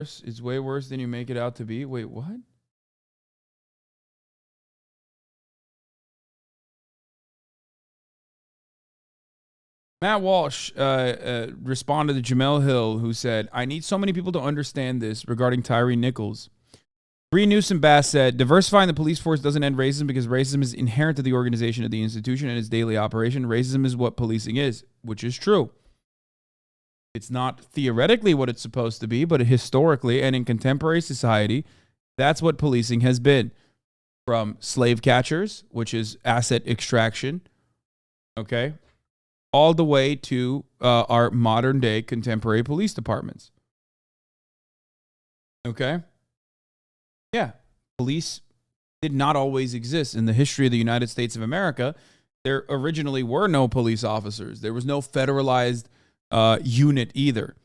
It's way worse than you make it out to be. Wait, what? Matt Walsh responded to Jamel Hill, who said, I need so many people to understand this regarding Tyree Nichols. Bree Newsom Bass said, diversifying the police force doesn't end racism because racism is inherent to the organization of the institution and its daily operation. Racism is what policing is, which is true. It's not theoretically what it's supposed to be, but historically and in contemporary society, that's what policing has been. From slave catchers, which is asset extraction, okay, all the way to our modern day contemporary police departments. Okay? Yeah. Police did not always exist in the history of the United States of America. There originally were no police officers. There was no federalized unit either.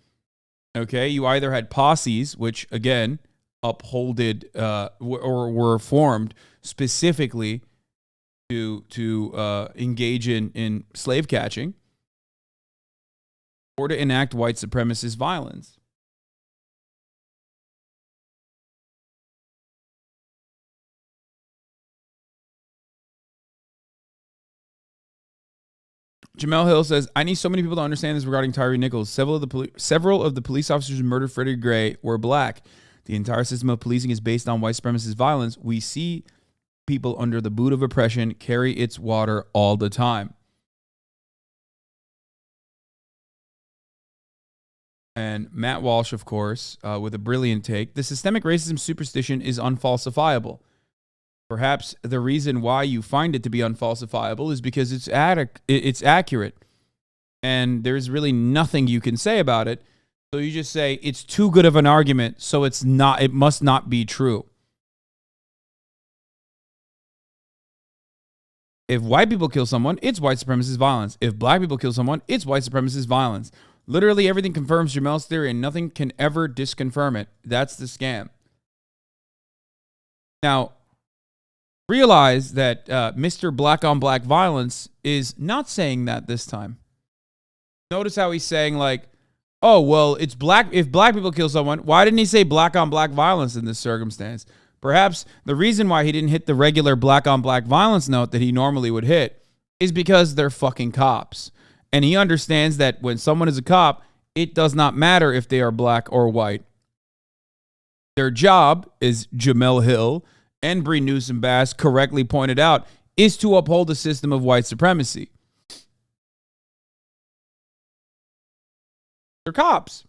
Okay? You either had posses, which again upholded or were formed specifically to engage in slave catching or to enact white supremacist violence. Jamel Hill says, I need so many people to understand this regarding Tyree Nichols. Several of the police officers who murdered Freddie Gray were black. The entire system of policing is based on white supremacist violence. We see people under the boot of oppression carry its water all the time. And Matt Walsh, of course, with a brilliant take. The systemic racism superstition is unfalsifiable. Perhaps the reason why you find it to be unfalsifiable is because it's accurate. And there's really nothing you can say about it. So you just say it's too good of an argument, so it must not be true. If white people kill someone, it's white supremacist violence. If black people kill someone, it's white supremacist violence. Literally everything confirms Jamel's theory and nothing can ever disconfirm it. That's the scam. Now, realize that Mr. Black on Black Violence is not saying that this time. Notice how he's saying like, oh, well, it's black. If black people kill someone, why didn't he say black on black violence in this circumstance? Perhaps the reason why he didn't hit the regular black on black violence note that he normally would hit is because they're fucking cops. And he understands that when someone is a cop, it does not matter if they are black or white. Their job, as Jamel Hill and Bree Newsom Bass correctly pointed out, is to uphold a system of white supremacy. They're cops.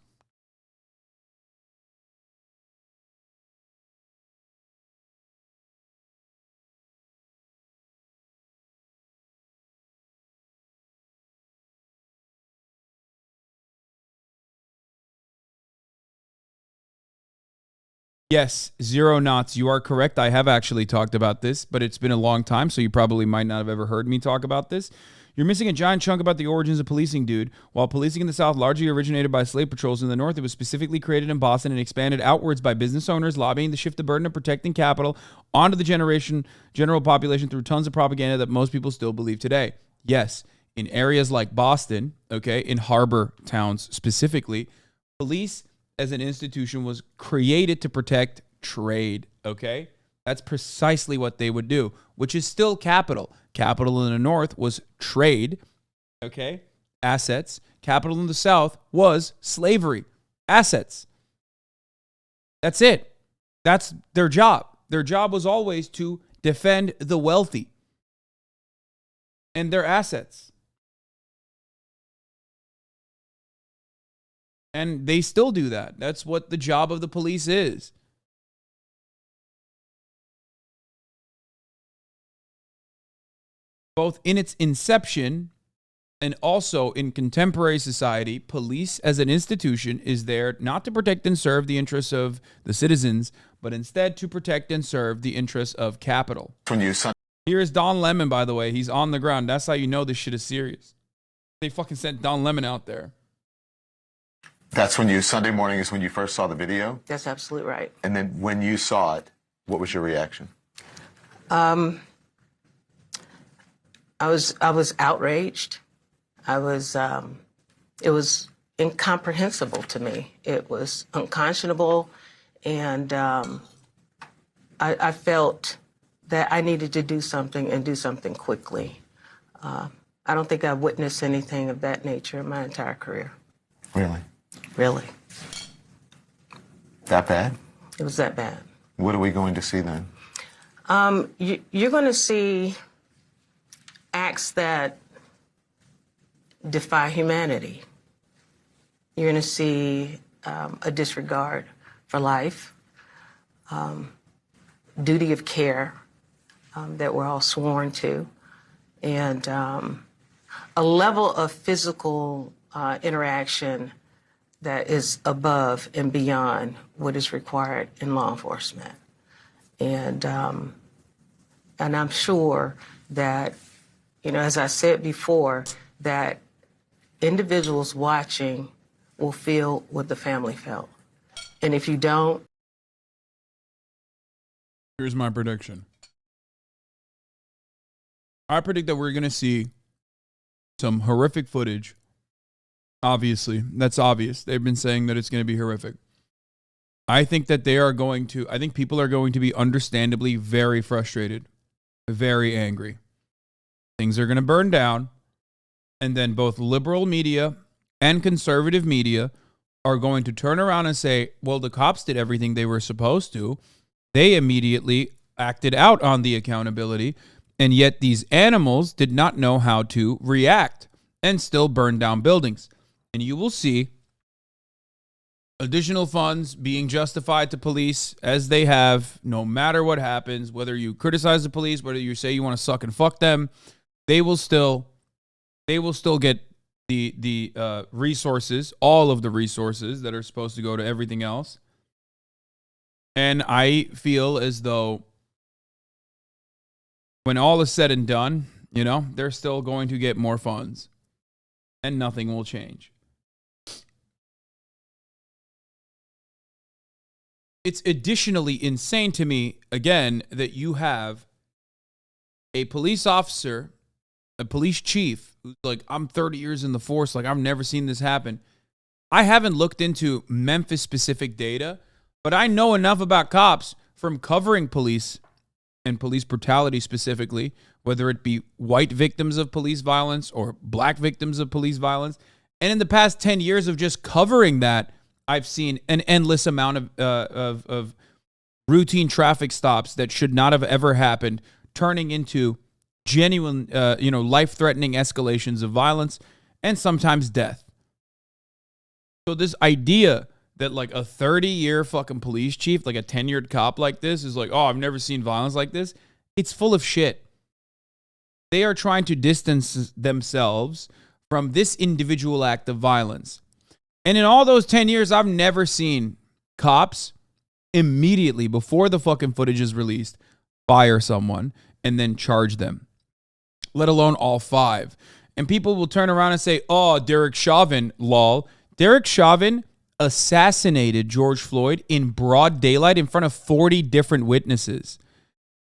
Yes, zero knots. You are correct. I have actually talked about this, but it's been a long time, so you probably might not have ever heard me talk about this. You're missing a giant chunk about the origins of policing, dude. While policing in the South largely originated by slave patrols in the North, it was specifically created in Boston and expanded outwards by business owners lobbying to shift the burden of protecting capital onto the general population through tons of propaganda that most people still believe today. Yes, in areas like Boston, okay, in harbor towns specifically, police as an institution was created to protect trade, okay? That's precisely what they would do, which is still capital. Capital in the North was trade, okay? Assets. Capital in the South was slavery. Assets. That's it. That's their job. Their job was always to defend the wealthy and their assets. And they still do that. That's what the job of the police is. Both in its inception and also in contemporary society, police as an institution is there not to protect and serve the interests of the citizens, but instead to protect and serve the interests of capital. Here is Don Lemon, by the way. He's on the ground. That's how you know this shit is serious. They fucking sent Don Lemon out there. That's when Sunday morning is when you first saw the video? That's absolutely right. And then when you saw it, what was your reaction? I was outraged. It was incomprehensible to me. It was unconscionable, and I felt that I needed to do something and do something quickly. I don't think I've witnessed anything of that nature in my entire career. Really? Really. That bad? It was that bad. What are we going to see then? You're going to see acts that defy humanity. You're going to see a disregard for life, duty of care that we're all sworn to, and a level of physical interaction that is above and beyond what is required in law enforcement. And I'm sure that, as I said before, that individuals watching will feel what the family felt. And if you don't... Here's my prediction. I predict that we're going to see some horrific footage. Obviously, that's obvious. They've been saying that it's going to be horrific. I think that I think people are going to be understandably very frustrated, very angry. Things are going to burn down. And then both liberal media and conservative media are going to turn around and say, well, the cops did everything they were supposed to. They immediately acted out on the accountability. And yet these animals did not know how to react and still burn down buildings. And you will see additional funds being justified to police as they have, no matter what happens, whether you criticize the police, whether you say you want to suck and fuck them, they will still get the resources, all of the resources that are supposed to go to everything else. And I feel as though when all is said and done, they're still going to get more funds and nothing will change. It's additionally insane to me, again, that you have a police officer, a police chief, who's like, I'm 30 years in the force, like I've never seen this happen. I haven't looked into Memphis specific data, but I know enough about cops from covering police and police brutality specifically, whether it be white victims of police violence or black victims of police violence. And in the past 10 years of just covering that, I've seen an endless amount of routine traffic stops that should not have ever happened, turning into genuine, life-threatening escalations of violence and sometimes death. So this idea that like a 30-year fucking police chief, like a tenured cop like this is like, oh, I've never seen violence like this. It's full of shit. They are trying to distance themselves from this individual act of violence. And in all those 10 years, I've never seen cops immediately before the fucking footage is released fire someone and then charge them, let alone all five. And people will turn around and say, oh, Derek Chauvin, lol. Derek Chauvin assassinated George Floyd in broad daylight in front of 40 different witnesses.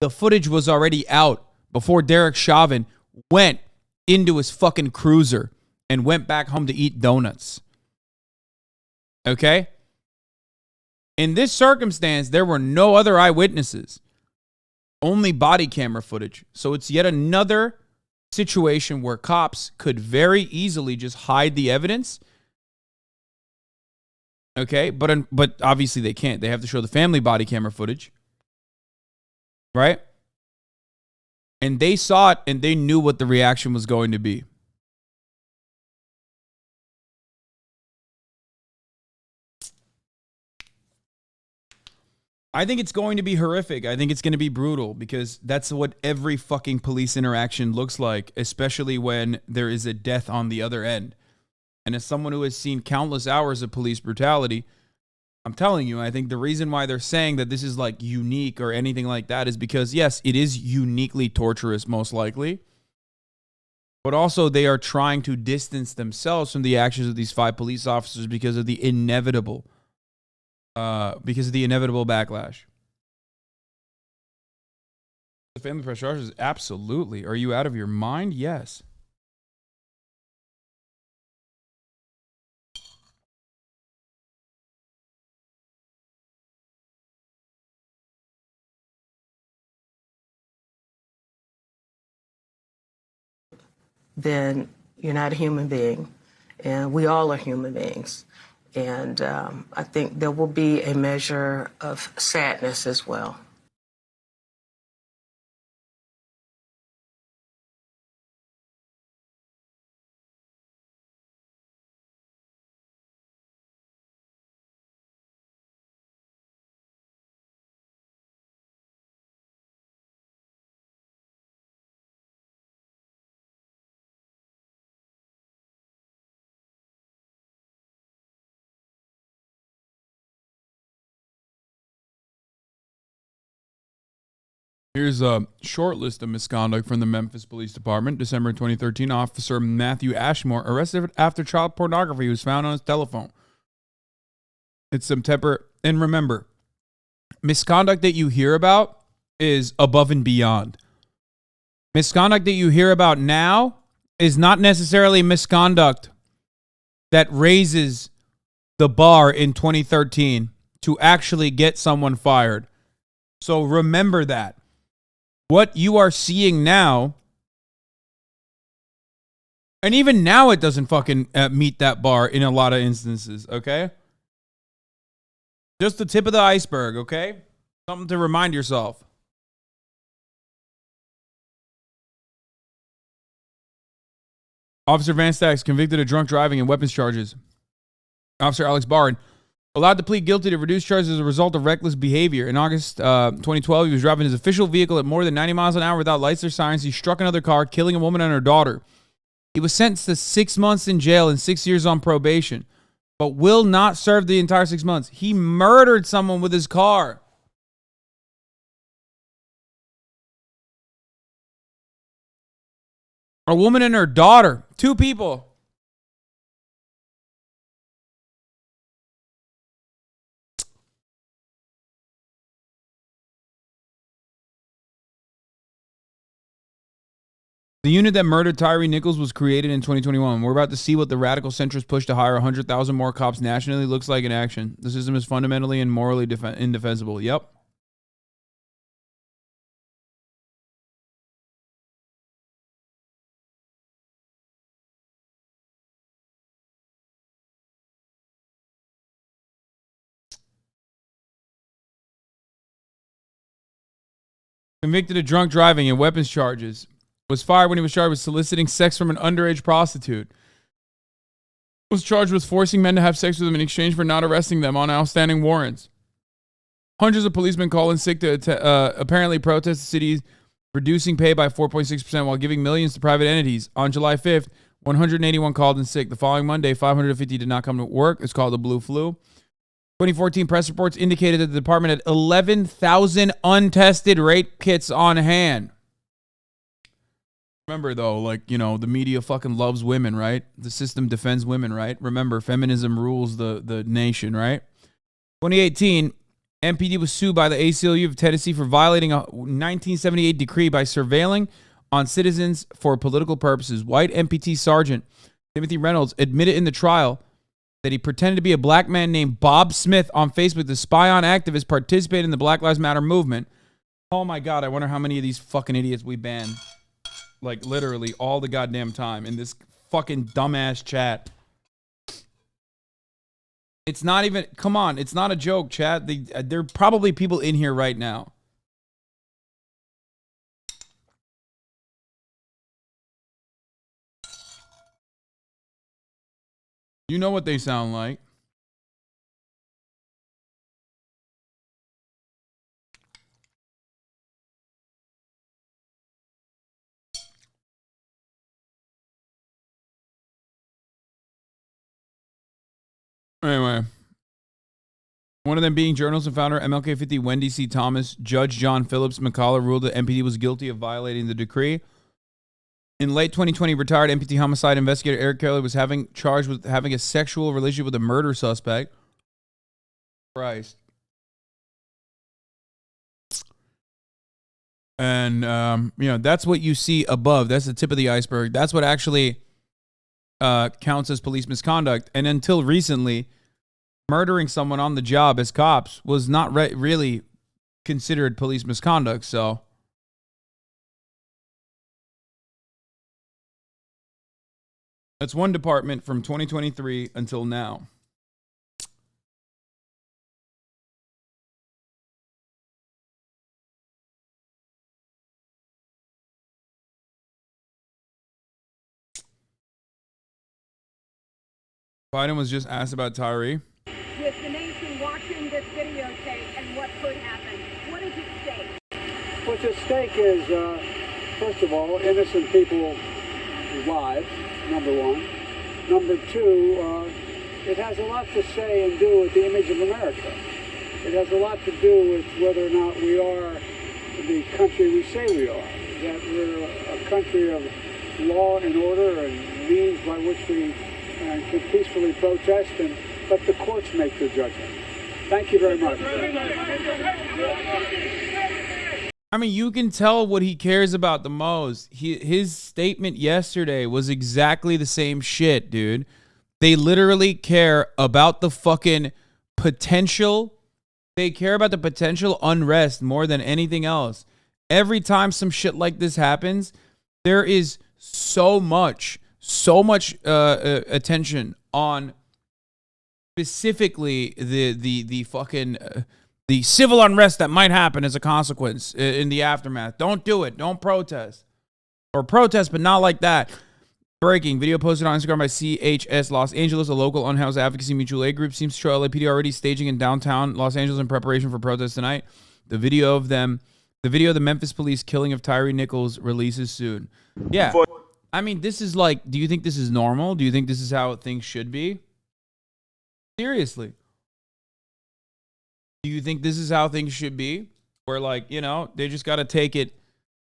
The footage was already out before Derek Chauvin went into his fucking cruiser and went back home to eat donuts. Okay? In this circumstance, there were no other eyewitnesses, only body camera footage. So it's yet another situation where cops could very easily just hide the evidence. Okay? But obviously they can't. They have to show the family body camera footage. Right? And they saw it and they knew what the reaction was going to be. I think it's going to be horrific. I think it's going to be brutal because that's what every fucking police interaction looks like, especially when there is a death on the other end. And as someone who has seen countless hours of police brutality, I'm telling you, I think the reason why they're saying that this is like unique or anything like that is because, yes, it is uniquely torturous, most likely. But also they are trying to distance themselves from the actions of these 5 police officers because of the inevitable backlash. The family press charges, absolutely. Are you out of your mind? Yes. then you're not a human being. And we all are human beings. And I think there will be a measure of sadness as well. Here's a short list of misconduct from the Memphis Police Department. December 2013, Officer Matthew Ashmore arrested after child pornography was found on his telephone. It's September. And remember, misconduct that you hear about is above and beyond. Misconduct that you hear about now is not necessarily misconduct that raises the bar in 2013 to actually get someone fired. So remember that. What you are seeing now, and even now it doesn't fucking meet that bar in a lot of instances, okay? Just the tip of the iceberg, okay? Something to remind yourself. Officer Van Stacks convicted of drunk driving and weapons charges. Officer Alex Barron allowed to plead guilty to reduced charges as a result of reckless behavior. In August 2012, he was driving his official vehicle at more than 90 miles an hour without lights or sirens. He struck another car, killing a woman and her daughter. He was sentenced to 6 months in jail and 6 years on probation, but will not serve the entire 6 months. He murdered someone with his car. A woman and her daughter. 2 people. The unit that murdered Tyree Nichols was created in 2021. We're about to see what the radical centrist push to hire 100,000 more cops nationally looks like in action. The system is fundamentally and morally indefensible. Yep. Convicted of drunk driving and weapons charges. Was fired when he was charged with soliciting sex from an underage prostitute. Was charged with forcing men to have sex with them in exchange for not arresting them on outstanding warrants. Hundreds of policemen called in sick to apparently protest the city's reducing pay by 4.6% while giving millions to private entities. On July 5th, 181 called in sick. The following Monday, 550 did not come to work. It's called the Blue Flu. 2014 press reports indicated that the department had 11,000 untested rape kits on hand. Remember, though, like, you know, the media fucking loves women, right? The system defends women, right? Remember, feminism rules the nation, right? 2018, MPD was sued by the ACLU of Tennessee for violating a 1978 decree by surveilling on citizens for political purposes. White MPT Sergeant Timothy Reynolds admitted in the trial that he pretended to be a black man named Bob Smith on Facebook to spy on activists participating in the Black Lives Matter movement. Oh my God, I wonder how many of these fucking idiots we ban. Like, literally all the goddamn time in this fucking dumbass chat. It's not even, come on, it's not a joke, chat. There are probably people in here right now. You know what they sound like. Anyway, one of them being journalist and founder MLK50 Wendy C. Thomas. Judge John Phillips McCullough ruled that MPD was guilty of violating the decree. In late 2020, retired MPT homicide investigator Eric Kelly was charged with having a sexual relationship with a murder suspect. Christ. And, you know, that's what you see above. That's the tip of the iceberg. That's what actually counts as police misconduct. And until recently, murdering someone on the job as cops was not really considered police misconduct. So That's one department from 2023 until now. Biden was just asked about Tyree. With the nation watching this videotape and what could happen, what is at stake? What's at stake is, first of all, innocent people's lives, number one. Number two, it has a lot to say and do with the image of America. It has a lot to do with whether or not we are the country we say we are, that we're a country of law and order and means by which we can peacefully protest and let the courts make their judgment. Thank you very much. I mean, you can tell what he cares about the most. His statement yesterday was exactly the same shit, dude. They literally care about the fucking potential. They care about the potential unrest more than anything else. Every time some shit like this happens, there is so much attention on specifically the fucking the civil unrest that might happen as a consequence in the aftermath. Don't do it. Don't protest. Or protest, but not like that. Breaking. Video posted on Instagram by CHS Los Angeles, a local unhoused advocacy mutual aid group, seems to show LAPD already staging in downtown Los Angeles in preparation for protests tonight. The video of the Memphis police killing of Tyree Nichols releases soon. Yeah. I mean, this is like, do you think this is normal? Do you think this is how things should be? Seriously. Do you think this is how things should be? Where, like, you know, they just got to take it.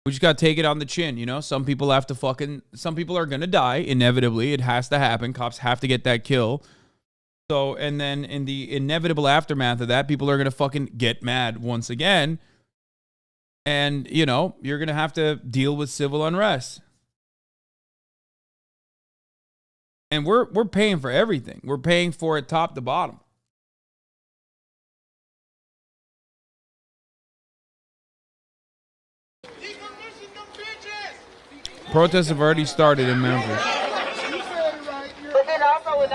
We just got to take it on the chin, you know? Some people are going to die, inevitably. It has to happen. Cops have to get that kill. So, and then in the inevitable aftermath of that, people are going to fucking get mad once again. And, you know, you're going to have to deal with civil unrest. And we're paying for everything. We're paying for it top to bottom. Protests have already started in Memphis.